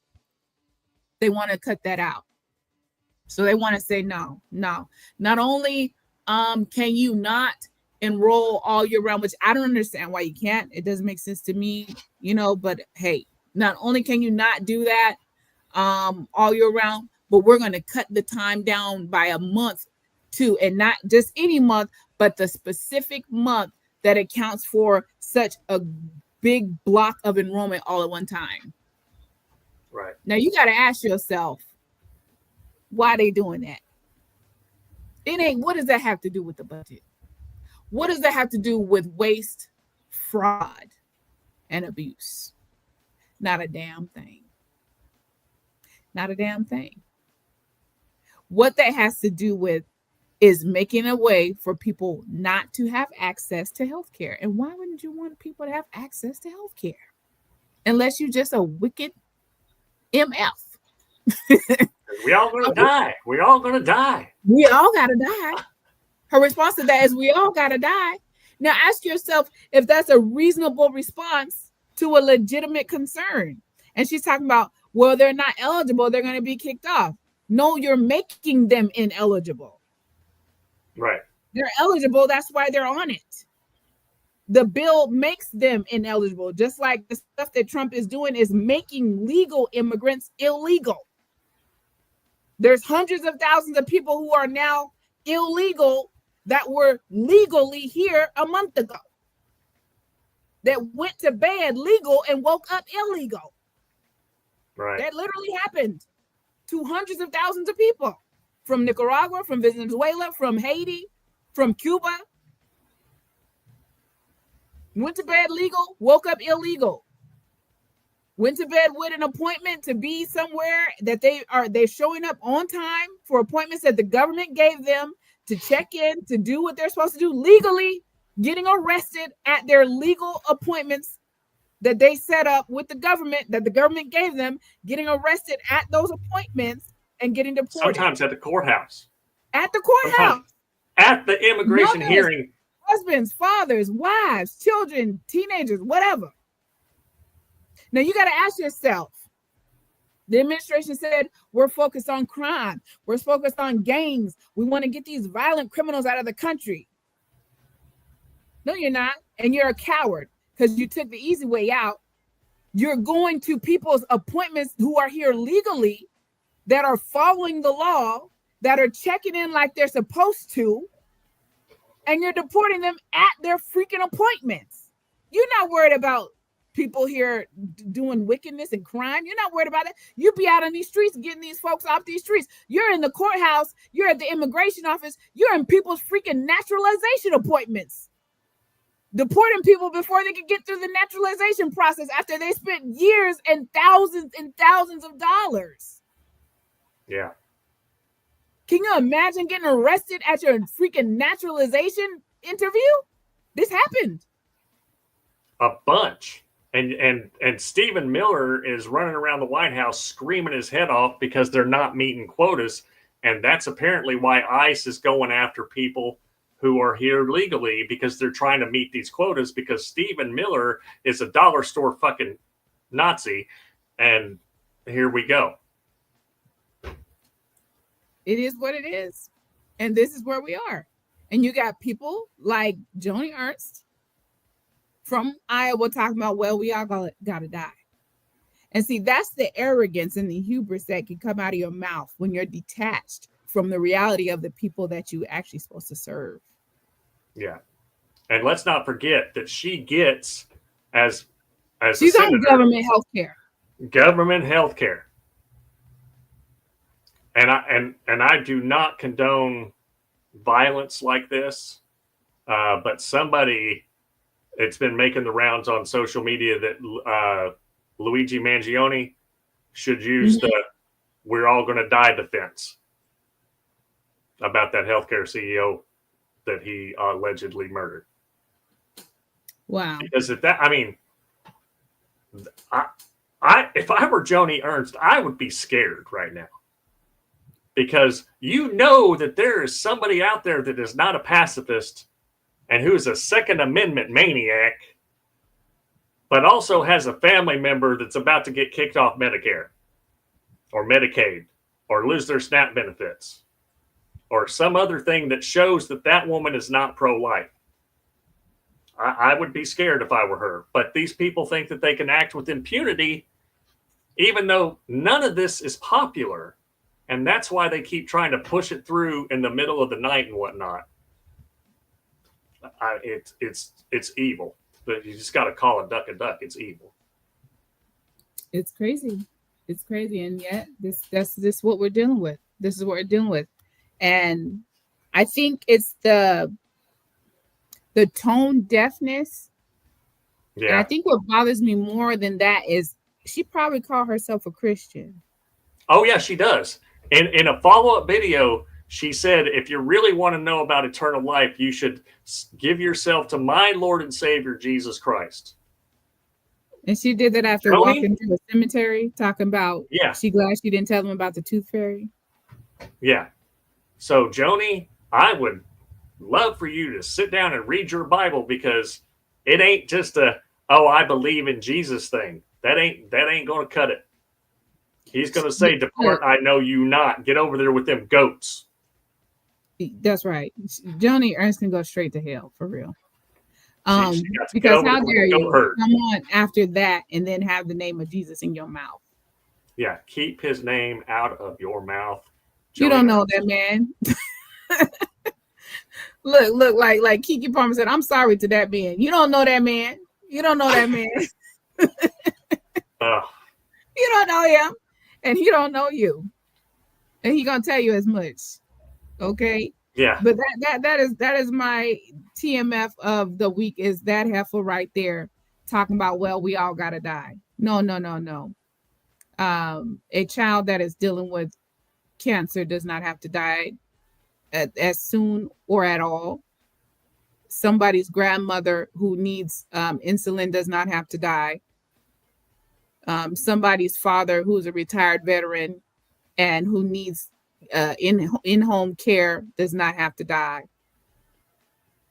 They want to cut that out. So they want to say, no. Not only can you not enroll all year round, which I don't understand why you can't. It doesn't make sense to me, you know, but hey, not only can you not do that all year round, but we're going to cut the time down by a month too, and not just any month, but the specific month that accounts for such a big block of enrollment all at one time. Right. Now you got to ask yourself, why are they doing that? It ain't, what does that have to do with the budget? What does that have to do with waste, fraud, and abuse? Not a damn thing. Not a damn thing. What that has to do with is making a way for people not to have access to healthcare. And why wouldn't you want people to have access to healthcare? Unless you're just a wicked MF. We all gonna die. We all gonna die. We all gotta die. Her response to that is, we all gotta die. Now ask yourself if that's a reasonable response to a legitimate concern. And she's talking about, well, they're not eligible, they're gonna be kicked off. No, you're making them ineligible. Right. They're eligible, that's why they're on it. The bill makes them ineligible, just like the stuff that Trump is doing is making legal immigrants illegal. There's hundreds of thousands of people who are now illegal that were legally here a month ago, that went to bed legal and woke up illegal. Right. That literally happened to hundreds of thousands of people from Nicaragua, from Venezuela, from Haiti, from Cuba. Went to bed legal, woke up illegal. Went to bed with an appointment to be somewhere that they're showing up on time for appointments that the government gave them to check in, to do what they're supposed to do legally, getting arrested at their legal appointments that they set up with the government, that the government gave them, getting arrested at those appointments and getting deported. Sometimes at the courthouse. At the courthouse. At the immigration hearing. Husbands, fathers, wives, children, teenagers, whatever. Now you got to ask yourself, the administration said, we're focused on crime. We're focused on gangs. We want to get these violent criminals out of the country. No, you're not. And you're a coward because you took the easy way out. You're going to people's appointments who are here legally, that are following the law, that are checking in like they're supposed to, and you're deporting them at their freaking appointments. You're not worried about people here doing wickedness and crime. You're not worried about it. You be out on these streets getting these folks off these streets. You're in the courthouse. You're at the immigration office. You're in people's freaking naturalization appointments. deporting people before they could get through the naturalization process after they spent years and thousands of dollars. Yeah. Can you imagine getting arrested at your freaking naturalization interview? This happened. A bunch. And Stephen Miller is running around the White House screaming his head off because they're not meeting quotas. And that's apparently why ICE is going after people who are here legally, because they're trying to meet these quotas, because Stephen Miller is a dollar store fucking Nazi. And here we go. It is what it is. And this is where we are. And you got people like Joni Ernst from Iowa talking about, well, we all gotta die. And see, that's the arrogance and the hubris that can come out of your mouth when you're detached from the reality of the people that you actually supposed to serve. Yeah. And let's not forget that she gets as she's on government health care. Government health care. And I do not condone violence like this. But somebody, it's been making the rounds on social media that Luigi Mangione should use the "we're all going to die" defense about that healthcare CEO that he allegedly murdered. Wow. Because if that, I mean, if I were Joni Ernst, I would be scared right now. Because you know that there is somebody out there that is not a pacifist and who is a Second Amendment maniac, but also has a family member that's about to get kicked off Medicare or Medicaid or lose their SNAP benefits or some other thing that shows that that woman is not pro-life. I would be scared if I were her. But these people think that they can act with impunity, even though none of this is popular. And that's why they keep trying to push it through in the middle of the night and whatnot. It's evil. But you just got to call a duck a duck. It's evil. It's crazy. It's crazy. And yet that's what we're dealing with. This is what we're dealing with. And I think it's the tone deafness. Yeah. And I think what bothers me more than that is she probably called herself a Christian. Oh, yeah, she does. In a follow-up video, she said, if you really want to know about eternal life, you should give yourself to my Lord and Savior, Jesus Christ. And she did that after walking through a cemetery, talking about, she glad she didn't tell them about the tooth fairy. Yeah. So, Joni, I would love for you to sit down and read your Bible, because it ain't just I believe in Jesus thing. That ain't going to cut it. He's going to say, depart, I know you not. Get over there with them goats. That's right. Joni Ernst can go straight to hell, for real. Because how dare you come on after that and then have the name of Jesus in your mouth? Yeah, keep his name out of your mouth. Joni You don't know that man. Look, like Kiki Palmer said, I'm sorry to that man. You don't know that man. You don't know that man. You don't know him. And he don't know you. And he gonna tell you as much. Okay? Yeah. But that is my TMF of the week, is that heifer right there talking about, well, we all gotta die. No. A child that is dealing with cancer does not have to die as soon or at all. Somebody's grandmother who needs insulin does not have to die. Somebody's father who's a retired veteran and who needs in-home care does not have to die.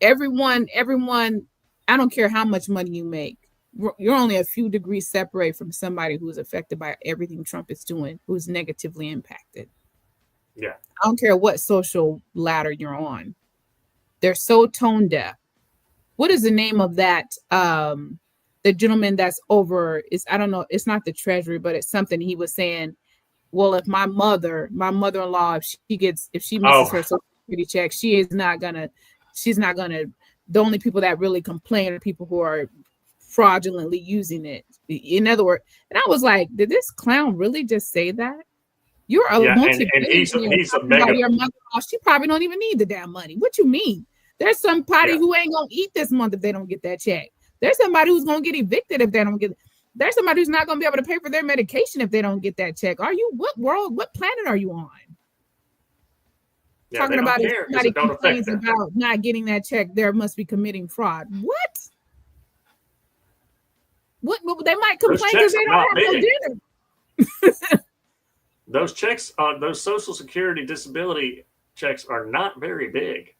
Everyone, I don't care how much money you make. You're only a few degrees separate from somebody who's affected by everything Trump is doing, who's negatively impacted. Yeah. I don't care what social ladder you're on. They're so tone deaf. What is the name of that? The gentleman that's over is, I don't know, it's not the Treasury, but it's something he was saying. Well, if my mother-in-law, if she misses her Social Security check, she's not gonna. The only people that really complain are people who are fraudulently using it. In other words, and I was like, did this clown really just say that? You're a and he's a mega. Your mother-in-law, she probably don't even need the damn money. What you mean? There's somebody Yeah. who ain't gonna eat this month if they don't get that check. There's somebody who's gonna get evicted if they don't get. There's somebody who's not gonna be able to pay for their medication if they don't get that check. Are you what planet are you on? Yeah, Talking they about don't if care 'cause somebody it don't affect complains them. about not getting that check, there must be committing fraud. What? What they might Those complain because checks they are not don't have no big. dinner. Those checks on those Social Security disability checks are not very big.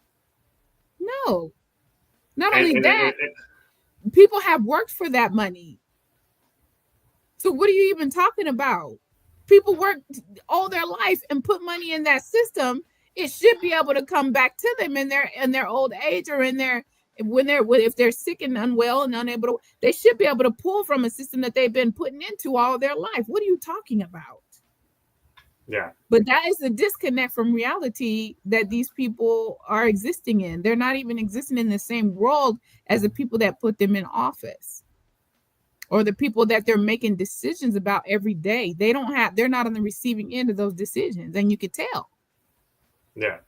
No. Not And- only and that, it- people have worked for that money. So what are you even talking about? People work all their life and put money in that system. It should be able to come back to them in their old age or in their if they're sick and unwell and unable to, they should be able to pull from a system that they've been putting into all their life. What are you talking about? yeah. But that is a disconnect from reality that these people are existing in. They're not even existing in the same world as the people that put them in office or the people that they're making decisions about every day. They're not on the receiving end of those decisions, and you could tell. Yeah.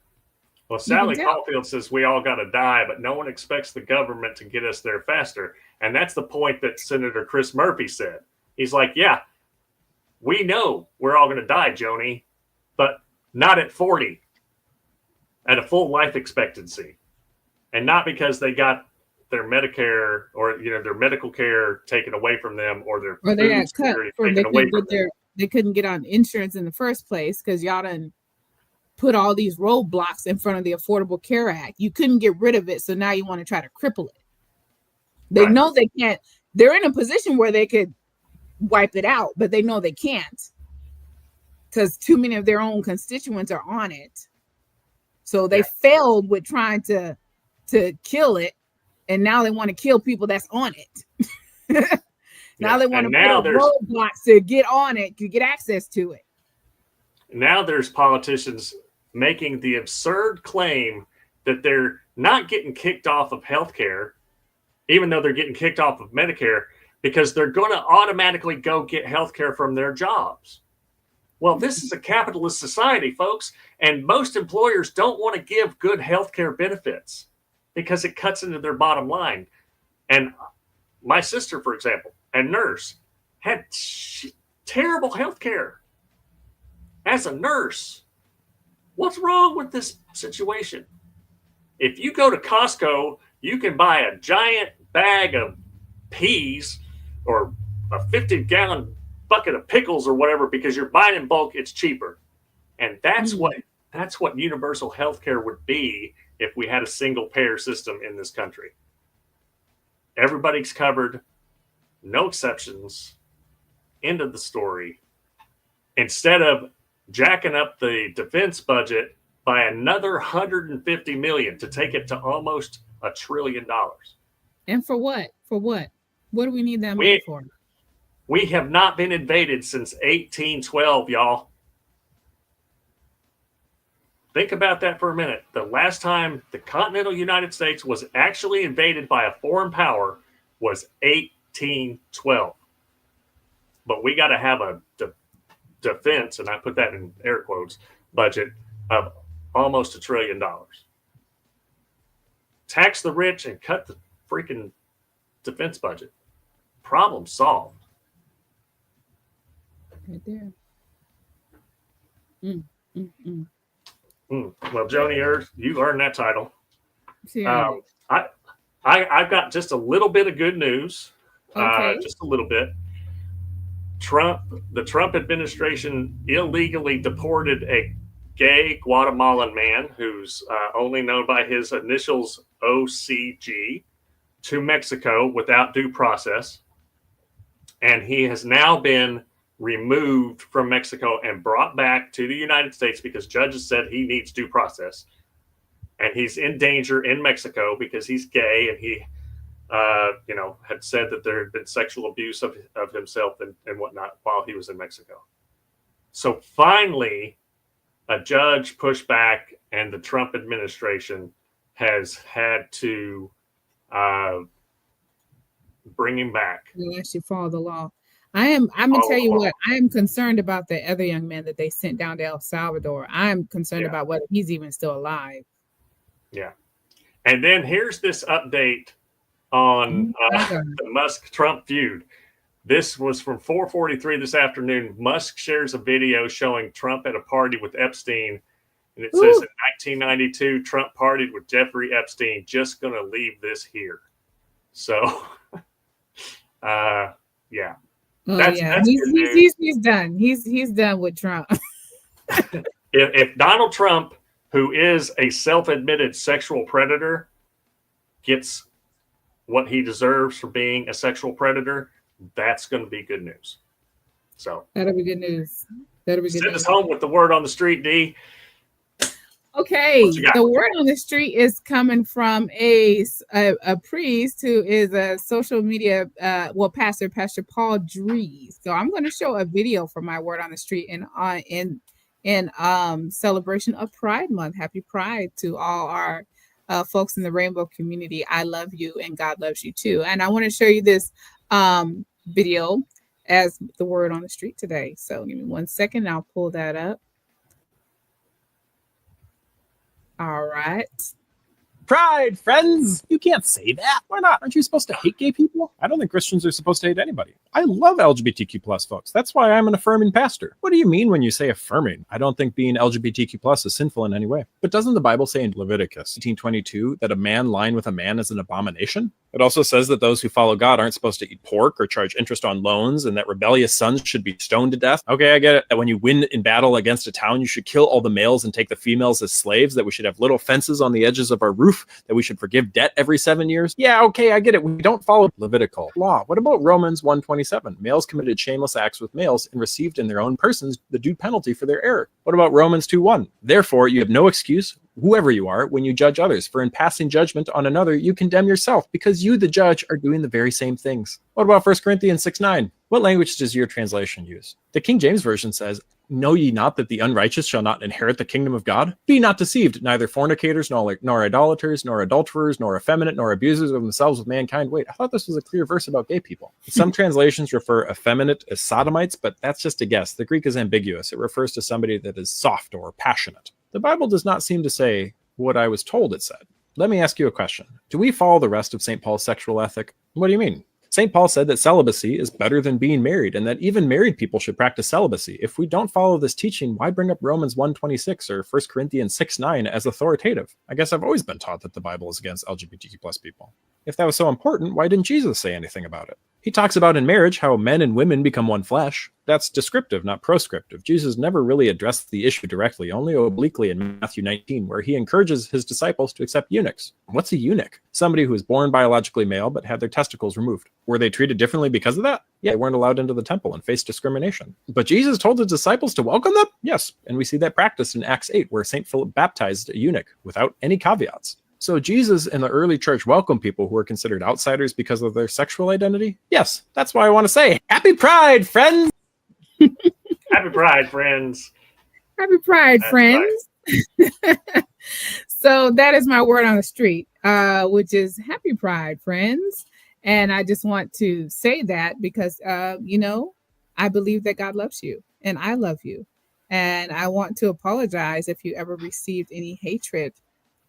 Well, You can Sally tell. Caulfield says we all got to die, but no one expects the government to get us there faster. And that's the point that Senator Chris Murphy said. He's like, yeah, we know we're all going to die, Joni, but not at 40, at a full life expectancy. And not because they got their Medicare or their medical care taken away from them or their Or they food got cut security or taken away from them. they couldn't get on insurance in the first place because y'all done put all these roadblocks in front of the Affordable Care Act. You couldn't get rid of it, so now you want to try to cripple it. They Right. know they can't. They're in a position where they could wipe it out, but they know they can't because too many of their own constituents are on it. So they failed with trying to kill it, and now they want to kill people that's on it. Now they want to put up roadblocks to get on it, to get access to it. Now there's politicians making the absurd claim that they're not getting kicked off of healthcare, even though they're getting kicked off of Medicare, because they're going to automatically go get healthcare from their jobs. Well, this is a capitalist society, folks, and most employers don't want to give good healthcare benefits because it cuts into their bottom line. And my sister, for example, a nurse, had terrible healthcare as a nurse. What's wrong with this situation? If you go to Costco, you can buy a giant bag of peas or a 50-gallon bucket of pickles or whatever because you're buying in bulk. It's cheaper, and that's what universal health care would be if we had a single payer system in this country. Everybody's covered, no exceptions. End of the story. Instead of jacking up the defense budget by another 150 million to take it to almost $1 trillion. And for what? For what? What do we need that money for? We have not been invaded since 1812, y'all. Think about that for a minute. The last time the continental United States was actually invaded by a foreign power was 1812. But we got to have a defense, and I put that in air quotes, budget of almost $1 trillion. Tax the rich and cut the freaking defense budget. Problem solved. Right there. Well, Joni, you earned that title. See, I've got just a little bit of good news. Okay. Just a little bit. The Trump administration illegally deported a gay Guatemalan man who's only known by his initials OCG to Mexico without due process. And he has now been removed from Mexico and brought back to the United States because judges said he needs due process. And he's in danger in Mexico because he's gay, and he had said that there had been sexual abuse of himself and whatnot while he was in Mexico. So finally, a judge pushed back, and the Trump administration has had to bring him back. They actually follow the law. I'm gonna tell you what, I am concerned about the other young man that they sent down to El Salvador. I'm concerned about whether he's even still alive. Yeah. And then here's this update on the Musk-Trump feud. This was from 4:43 this afternoon. Musk shares a video showing Trump at a party with Epstein. And it says, in 1992, Trump partied with Jeffrey Epstein. Just going to leave this here. So, yeah. That's he's done. He's done with Trump. If Donald Trump, who is a self-admitted sexual predator, gets what he deserves for being a sexual predator, that's going to be good news. So that'll be good news. Send us home with the word on the street, D. Okay, the word on the street is coming from a priest who is a social media pastor, Pastor Paul Dries. So I'm going to show a video for my word on the street in celebration of Pride Month. Happy Pride to all our folks in the rainbow community. I love you and God loves you too. And I want to show you this video as the word on the street today. So give me 1 second. I'll pull that up. All right. Pride, friends! You can't say that. Why not? Aren't you supposed to hate gay people? I don't think Christians are supposed to hate anybody. I love LGBTQ plus folks. That's why I'm an affirming pastor. What do you mean when you say affirming? I don't think being LGBTQ plus is sinful in any way. But doesn't the Bible say in Leviticus 18:22 that a man lying with a man is an abomination? It also says that those who follow God aren't supposed to eat pork or charge interest on loans, and that rebellious sons should be stoned to death. Okay, I get it. That when you win in battle against a town, you should kill all the males and take the females as slaves, that we should have little fences on the edges of our roof, that we should forgive debt every 7 years. Yeah, okay, I get it. We don't follow Levitical law. What about Romans 1:27? Males committed shameless acts with males and received in their own persons the due penalty for their error. What about Romans 2:1? Therefore, you have no excuse, whoever you are, when you judge others, for in passing judgment on another, you condemn yourself, because you, the judge, are doing the very same things. What about 1 Corinthians 6:9? What language does your translation use? The King James Version says, know ye not that the unrighteous shall not inherit the kingdom of God? Be not deceived, neither fornicators, nor idolaters, nor adulterers, nor effeminate, nor abusers of themselves with mankind. Wait, I thought this was a clear verse about gay people. Some translations refer effeminate as sodomites, but that's just a guess. The Greek is ambiguous. It refers to somebody that is soft or passionate. The Bible does not seem to say what I was told it said. Let me ask you a question. Do we follow the rest of St. Paul's sexual ethic? What do you mean? St. Paul said that celibacy is better than being married, and that even married people should practice celibacy. If we don't follow this teaching, why bring up Romans 1:26 or 1 Corinthians 6:9 as authoritative? I guess I've always been taught that the Bible is against LGBTQ plus people. If that was so important, why didn't Jesus say anything about it? He talks about in marriage how men and women become one flesh. That's descriptive, not proscriptive. Jesus never really addressed the issue directly, only obliquely in Matthew 19, where he encourages his disciples to accept eunuchs. What's a eunuch? Somebody who was born biologically male but had their testicles removed. Were they treated differently because of that? Yeah, they weren't allowed into the temple and faced discrimination. But Jesus told his disciples to welcome them? Yes, and we see that practiced in Acts 8, where St. Philip baptized a eunuch without any caveats. So Jesus and the early church welcomed people who were considered outsiders because of their sexual identity? Yes, that's why I want to say, Happy Pride, friends! Happy Pride, friends. Happy Pride, friends. So that is my word on the street, which is Happy Pride, friends. And I just want to say that because, I believe that God loves you and I love you. And I want to apologize if you ever received any hatred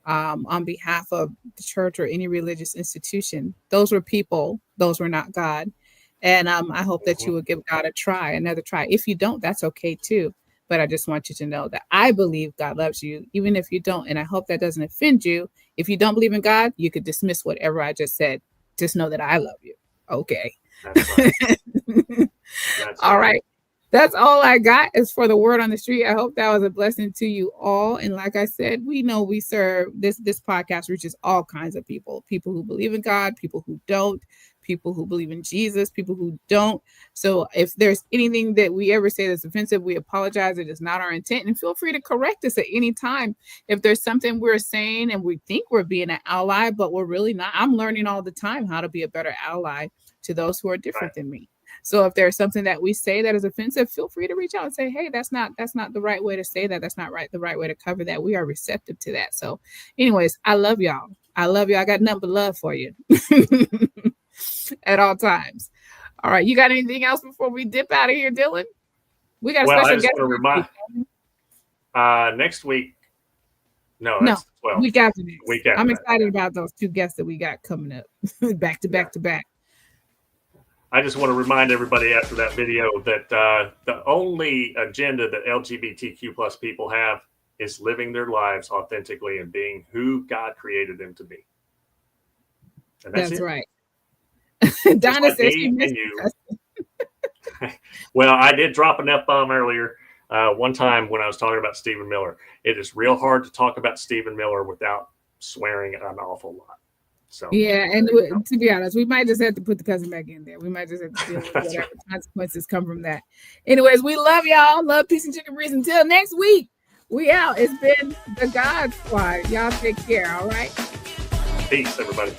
on behalf of the church or any religious institution. Those were people. Those were not God. And I hope that you will give God another try. If you don't, that's okay too. But I just want you to know that I believe God loves you, even if you don't. And I hope that doesn't offend you. If you don't believe in God, you could dismiss whatever I just said. Just know that I love you. Okay. That's right. All right. That's all I got is for the word on the street. I hope that was a blessing to you all. And like I said, we know we serve this podcast reaches all kinds of people who believe in God, people who don't, people who believe in Jesus, people who don't. So if there's anything that we ever say that's offensive, we apologize. It is not our intent. And feel free to correct us at any time. If there's something we're saying and we think we're being an ally, but we're really not. I'm learning all the time how to be a better ally to those who are different than me. So if there's something that we say that is offensive, feel free to reach out and say, hey, that's not the right way to say that. That's not the right way to cover that. We are receptive to that. So anyways, I love y'all. I got nothing but love for you at all times. All right. You got anything else before we dip out of here, Dillon? We got a special guest. Next week, No, No, that's 12. week after next. Week after I'm that, excited yeah. about those 2 guests that we got coming up back to back to back. I just want to remind everybody after that video that the only agenda that LGBTQ plus people have is living their lives authentically and being who God created them to be. And That's it. right. Just Donna like says she me missed and you. us. Well, I did drop an F-bomb earlier one time when I was talking about Stephen Miller. It is real hard to talk about Stephen Miller without swearing an awful lot. So Yeah, and to be honest, we might just have to put the cousin back in there. We might just have to deal with That's whatever consequences come from that. Anyways, we love y'all. Love, peace, and chicken breeze. Until next week, we out. It's been the God Squad. Y'all take care, all right? Peace, everybody.